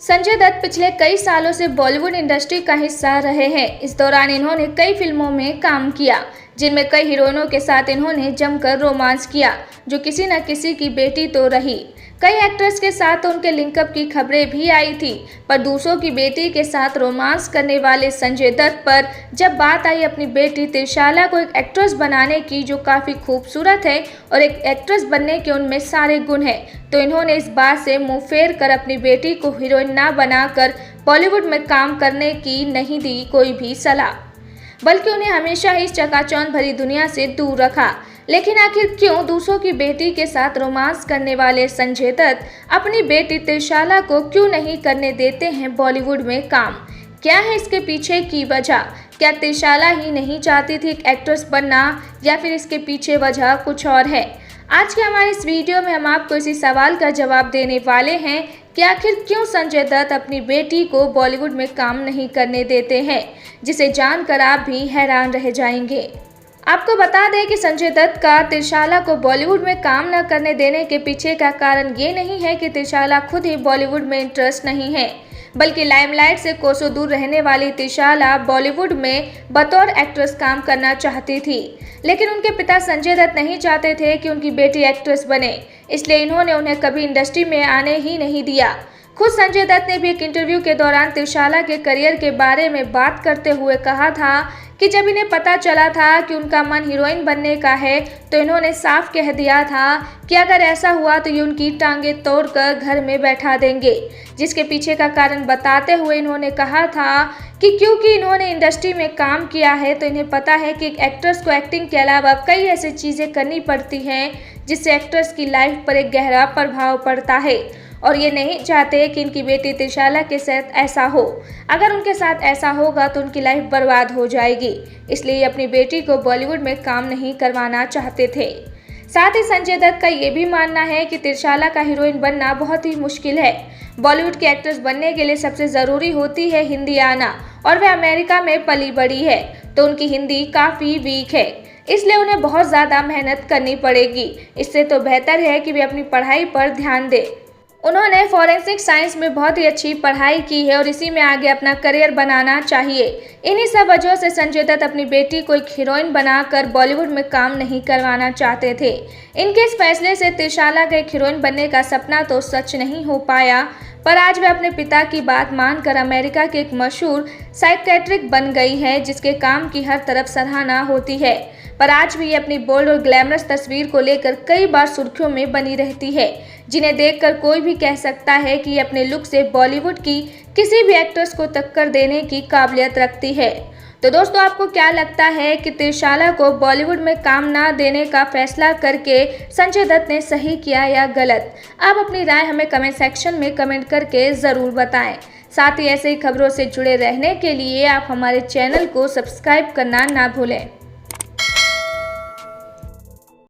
संजय दत्त पिछले कई सालों से बॉलीवुड इंडस्ट्री का हिस्सा रहे हैं। इस दौरान इन्होंने कई फिल्मों में काम किया, जिनमें कई हीरोइनों के साथ इन्होंने जमकर रोमांस किया, जो किसी न किसी की बेटी तो रही। कई एक्ट्रेस के साथ उनके लिंकअप की खबरें भी आई थी, पर दूसरों की बेटी के साथ रोमांस करने वाले संजय दत्त पर जब बात आई अपनी बेटी त्रिशाला को एक एक्ट्रेस बनाने की, जो काफ़ी खूबसूरत है और एक एक्ट्रेस बनने के उनमें सारे गुण हैं, तो इन्होंने इस बात से मुंह फेर कर अपनी बेटी को हीरोइन ना बनाकर बॉलीवुड में काम करने की नहीं दी कोई भी सलाह, बल्कि उन्हें हमेशा ही इस चकाचौंध भरी दुनिया से दूर रखा। लेकिन आखिर क्यों दूसरों की बेटी के साथ रोमांस करने वाले संजय दत्त अपनी बेटी त्रिशाला को क्यों नहीं करने देते हैं बॉलीवुड में काम? क्या है इसके पीछे की वजह? क्या त्रिशाला ही नहीं चाहती थी एक एक्ट्रेस बनना, या फिर इसके पीछे वजह कुछ और है? आज के हमारे इस वीडियो में हम आपको इसी सवाल का जवाब देने वाले हैं कि आखिर क्यों संजय दत्त अपनी बेटी को बॉलीवुड में काम नहीं करने देते हैं, जिसे जानकर आप भी हैरान रह जाएंगे। आपको बता दें कि संजय दत्त का त्रिशाला को बॉलीवुड में काम न करने देने के पीछे का कारण ये नहीं है कि त्रिशाला खुद ही बॉलीवुड में इंटरेस्ट नहीं है, बल्कि लाइमलाइट से कोसों दूर रहने वाली त्रिशाला बॉलीवुड में बतौर एक्ट्रेस काम करना चाहती थी। लेकिन उनके पिता संजय दत्त नहीं चाहते थे कि उनकी बेटी एक्ट्रेस बने, इसलिए इन्होंने उन्हें कभी इंडस्ट्री में आने ही नहीं दिया। खुद संजय दत्त ने भी एक इंटरव्यू के दौरान त्रिशाला के करियर के बारे में बात करते हुए कहा था कि जब इन्हें पता चला था कि उनका मन हीरोइन बनने का है, तो इन्होंने साफ कह दिया था कि अगर ऐसा हुआ तो ये उनकी टांगें तोड़कर घर में बैठा देंगे। जिसके पीछे का कारण बताते हुए इन्होंने कहा था कि क्योंकि इन्होंने इंडस्ट्री में काम किया है, तो इन्हें पता है कि एक एक्ट्रेस को एक्टिंग के अलावा कई ऐसी चीज़ें करनी पड़ती हैं जिससे एक्ट्रेस की लाइफ पर एक गहरा प्रभाव पड़ता है, और ये नहीं चाहते कि इनकी बेटी त्रिशाला के साथ ऐसा हो। अगर उनके साथ ऐसा होगा तो उनकी लाइफ बर्बाद हो जाएगी, इसलिए अपनी बेटी को बॉलीवुड में काम नहीं करवाना चाहते थे। साथ ही संजय दत्त का ये भी मानना है कि त्रिशाला का हीरोइन बनना बहुत ही मुश्किल है। बॉलीवुड की एक्ट्रेस बनने के लिए सबसे ज़रूरी होती है हिंदी आना, और वह अमेरिका में पली बड़ी है, तो उनकी हिंदी काफ़ी वीक है, इसलिए उन्हें बहुत ज़्यादा मेहनत करनी पड़ेगी। इससे तो बेहतर है कि वे अपनी पढ़ाई पर ध्यान दें। उन्होंने फॉरेंसिक साइंस में बहुत ही अच्छी पढ़ाई की है और इसी में आगे अपना करियर बनाना चाहिए। इन्हीं सब वजहों से संजय दत्त अपनी बेटी को एक हीरोइन बनाकर बॉलीवुड में काम नहीं करवाना चाहते थे। इनके इस फैसले से त्रिशाला का एक हीरोइन बनने का सपना तो सच नहीं हो पाया, पर आज वे अपने पिता की बात मानकर अमेरिका की एक मशहूर साइकियाट्रिस्ट बन गई है, जिसके काम की हर तरफ सराहना होती है। पर आज भी ये अपनी बोल्ड और ग्लैमरस तस्वीर को लेकर कई बार सुर्खियों में बनी रहती है, जिन्हें देखकर कोई भी कह सकता है कि ये अपने लुक से बॉलीवुड की किसी भी एक्ट्रेस को टक्कर देने की काबिलियत रखती है। तो दोस्तों, आपको क्या लगता है कि त्रिशाला को बॉलीवुड में काम ना देने का फैसला करके संजय दत्त ने सही किया या गलत? आप अपनी राय हमें कमेंट सेक्शन में कमेंट करके ज़रूर बताएं। साथ ही ऐसे ही खबरों से जुड़े रहने के लिए आप हमारे चैनल को सब्सक्राइब करना ना भूलें।